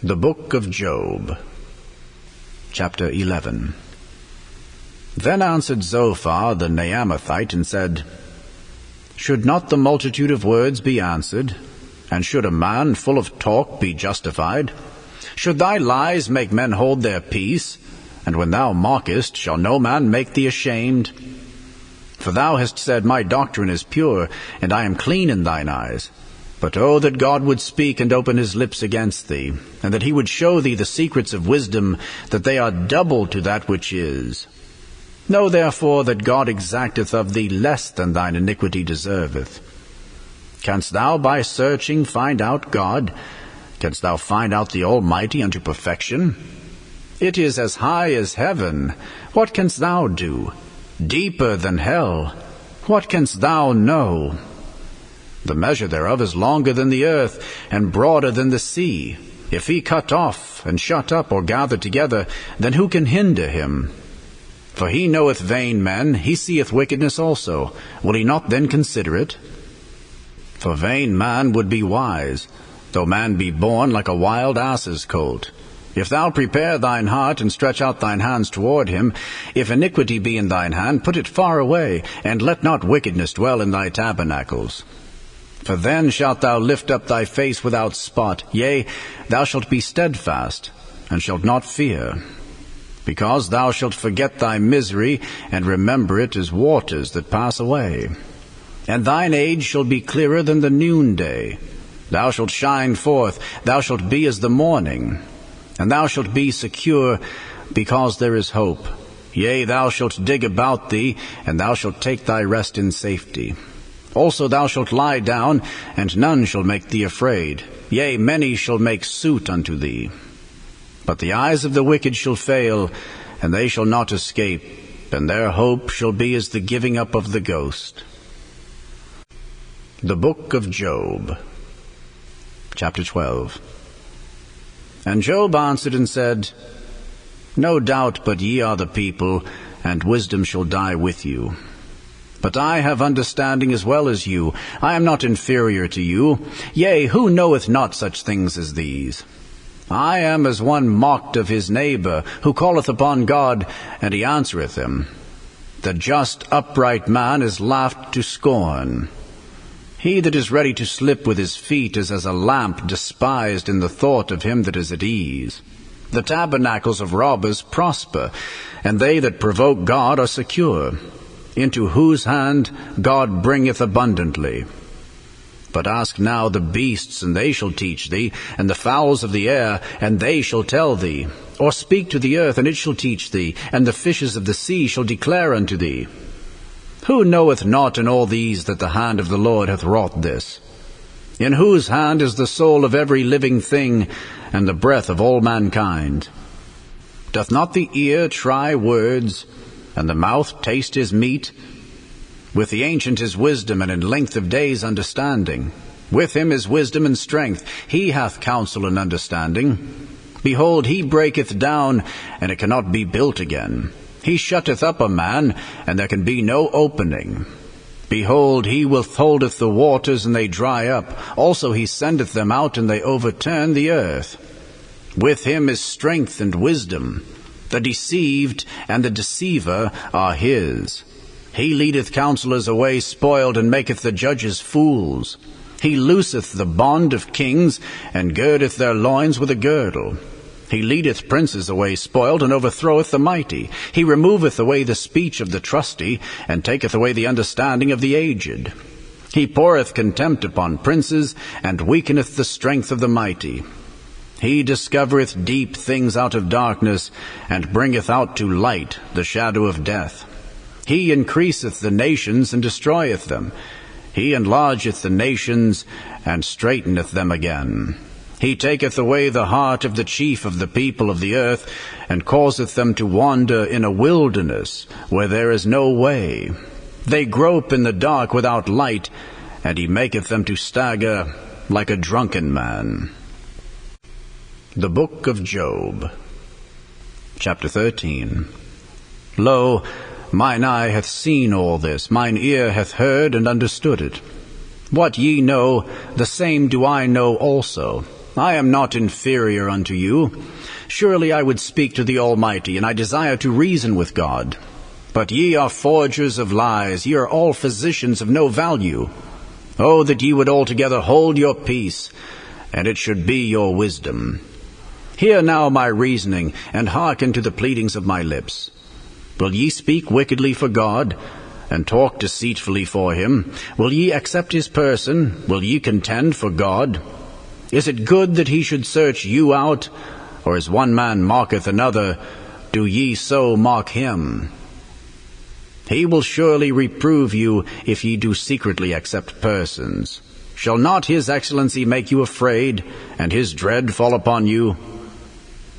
The Book of Job, Chapter 11. Then answered Zophar the Naamathite and said, Should not the multitude of words be answered? And should a man full of talk be justified? Should thy lies make men hold their peace? And when thou mockest, shall no man make thee ashamed? For thou hast said, My doctrine is pure, and I am clean in thine eyes. But oh, that God would speak and open his lips against thee, and that he would show thee the secrets of wisdom, that they are double to that which is. Know therefore that God exacteth of thee less than thine iniquity deserveth. Canst thou by searching find out God? Canst thou find out the Almighty unto perfection? It is as high as heaven. What canst thou do? Deeper than hell. What canst thou know? The measure thereof is longer than the earth, and broader than the sea. If he cut off, and shut up, or gather together, then who can hinder him? For he knoweth vain men, he seeth wickedness also. Will he not then consider it? For vain man would be wise, though man be born like a wild ass's colt. If thou prepare thine heart, and stretch out thine hands toward him, if iniquity be in thine hand, put it far away, and let not wickedness dwell in thy tabernacles. For then shalt thou lift up thy face without spot, yea, thou shalt be steadfast, and shalt not fear. Because thou shalt forget thy misery, and remember it as waters that pass away. And thine age shall be clearer than the noonday. Thou shalt shine forth, thou shalt be as the morning. And thou shalt be secure, because there is hope. Yea, thou shalt dig about thee, and thou shalt take thy rest in safety. Also thou shalt lie down, and none shall make thee afraid. Yea, many shall make suit unto thee. But the eyes of the wicked shall fail, and they shall not escape, and their hope shall be as the giving up of the ghost. The Book of Job, Chapter 12. And Job answered and said, No doubt but ye are the people, and wisdom shall die with you. But I have understanding as well as you. I am not inferior to you. Yea, who knoweth not such things as these? I am as one mocked of his neighbor, who calleth upon God, and he answereth him. The just upright man is laughed to scorn. He that is ready to slip with his feet is as a lamp despised in the thought of him that is at ease. The tabernacles of robbers prosper, and they that provoke God are secure, into whose hand God bringeth abundantly. But ask now the beasts, and they shall teach thee, and the fowls of the air, and they shall tell thee. Or speak to the earth, and it shall teach thee, and the fishes of the sea shall declare unto thee. Who knoweth not in all these that the hand of the Lord hath wrought this? In whose hand is the soul of every living thing, and the breath of all mankind? Doth not the ear try words, and the mouth taste his meat? With the ancient is wisdom, and in length of days understanding. With him is wisdom and strength. He hath counsel and understanding. Behold, he breaketh down, and it cannot be built again. He shutteth up a man, and there can be no opening. Behold, he withholdeth the waters, and they dry up. Also he sendeth them out, and they overturn the earth. With him is strength and wisdom. The deceived and the deceiver are his. He leadeth counselors away spoiled, and maketh the judges fools. He looseth the bond of kings, and girdeth their loins with a girdle. He leadeth princes away spoiled, and overthroweth the mighty. He removeth away the speech of the trusty, and taketh away the understanding of the aged. He poureth contempt upon princes, and weakeneth the strength of the mighty. He discovereth deep things out of darkness, and bringeth out to light the shadow of death. He increaseth the nations, and destroyeth them. He enlargeth the nations, and straiteneth them again. He taketh away the heart of the chief of the people of the earth, and causeth them to wander in a wilderness, where there is no way. They grope in the dark without light, and he maketh them to stagger like a drunken man. The Book of Job, Chapter 13. Lo, mine eye hath seen all this, mine ear hath heard and understood it. What ye know, the same do I know also. I am not inferior unto you. Surely I would speak to the Almighty, and I desire to reason with God. But ye are forgers of lies, ye are all physicians of no value. Oh, that ye would altogether hold your peace, and it should be your wisdom. Hear now my reasoning, and hearken to the pleadings of my lips. Will ye speak wickedly for God, and talk deceitfully for him? Will ye accept his person? Will ye contend for God? Is it good that he should search you out? Or as one man mocketh another, do ye so mock him? He will surely reprove you if ye do secretly accept persons. Shall not his excellency make you afraid, and his dread fall upon you?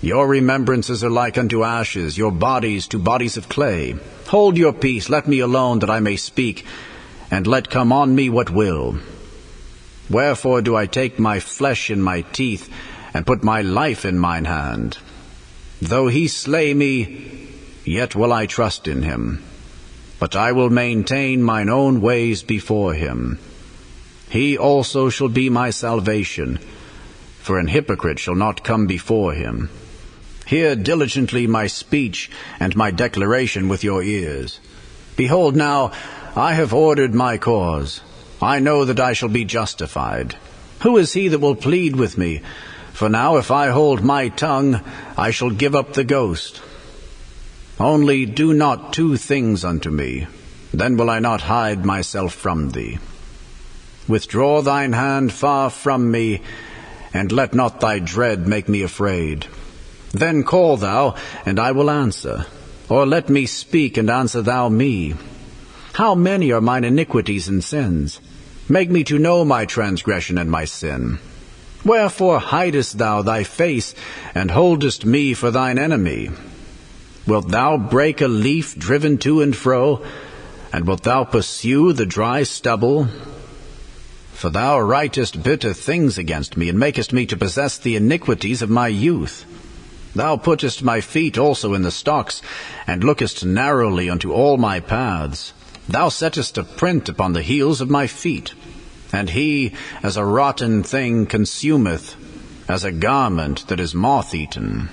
Your remembrances are like unto ashes, your bodies to bodies of clay. Hold your peace, let me alone, that I may speak, and let come on me what will. Wherefore do I take my flesh in my teeth, and put my life in mine hand? Though he slay me, yet will I trust in him. But I will maintain mine own ways before him. He also shall be my salvation, for an hypocrite shall not come before him. Hear diligently my speech and my declaration with your ears. Behold now, I have ordered my cause. I know that I shall be justified. Who is he that will plead with me? For now if I hold my tongue, I shall give up the ghost. Only do not two things unto me, then will I not hide myself from thee. Withdraw thine hand far from me, and let not thy dread make me afraid. Then call thou, and I will answer. Or let me speak, and answer thou me. How many are mine iniquities and sins? Make me to know my transgression and my sin. Wherefore hidest thou thy face, and holdest me for thine enemy? Wilt thou break a leaf driven to and fro, and wilt thou pursue the dry stubble? For thou writest bitter things against me, and makest me to possess the iniquities of my youth. Thou puttest my feet also in the stocks, and lookest narrowly unto all my paths. Thou settest a print upon the heels of my feet. And he, as a rotten thing, consumeth, as a garment that is moth-eaten.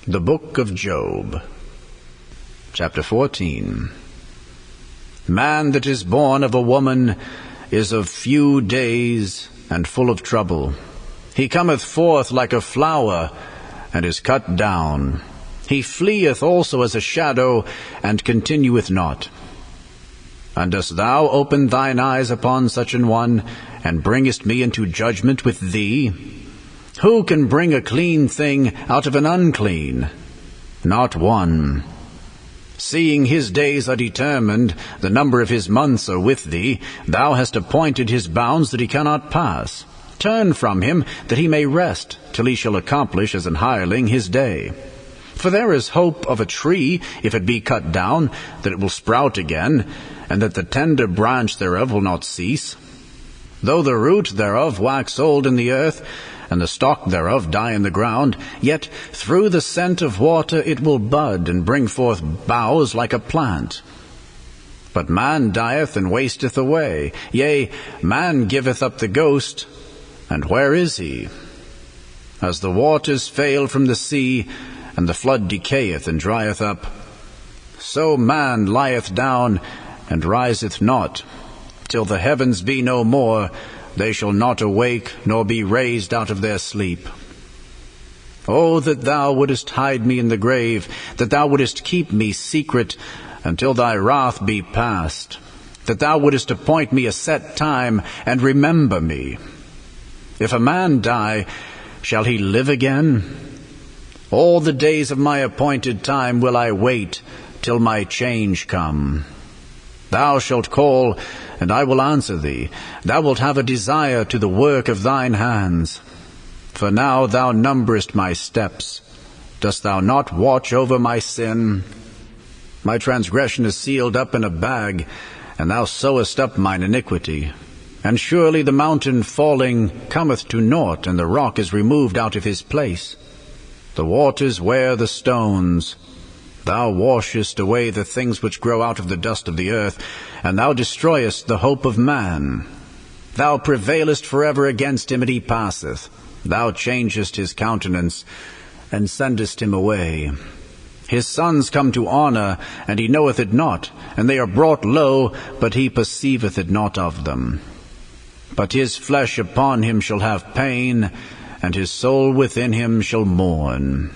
The Book of Job, Chapter 14. Man that is born of a woman is of few days, and full of trouble. He cometh forth like a flower, and is cut down. He fleeth also as a shadow, and continueth not. And dost thou open thine eyes upon such an one, and bringest me into judgment with thee? Who can bring a clean thing out of an unclean? Not one. Seeing his days are determined, the number of his months are with thee, thou hast appointed his bounds that he cannot pass. Turn from him, that he may rest, till he shall accomplish as an hireling his day. For there is hope of a tree, if it be cut down, that it will sprout again, and that the tender branch thereof will not cease. Though the root thereof wax old in the earth, and the stalk thereof die in the ground, yet through the scent of water it will bud, and bring forth boughs like a plant. But man dieth and wasteth away, yea, man giveth up the ghost, and where is he? As the waters fail from the sea, and the flood decayeth and drieth up, so man lieth down, and riseth not. Till the heavens be no more, they shall not awake, nor be raised out of their sleep. Oh, that thou wouldest hide me in the grave, that thou wouldest keep me secret, until thy wrath be past, that thou wouldest appoint me a set time, and remember me. If a man die, shall he live again? All the days of my appointed time will I wait, till my change come. Thou shalt call, and I will answer thee. Thou wilt have a desire to the work of thine hands. For now thou numberest my steps. Dost thou not watch over my sin? My transgression is sealed up in a bag, and thou sewest up mine iniquity. And surely the mountain falling cometh to naught, and the rock is removed out of his place. The waters wear the stones. Thou washest away the things which grow out of the dust of the earth, and thou destroyest the hope of man. Thou prevailest forever against him, and he passeth. Thou changest his countenance, and sendest him away. His sons come to honour, and he knoweth it not, and they are brought low, but he perceiveth it not of them. But his flesh upon him shall have pain, and his soul within him shall mourn.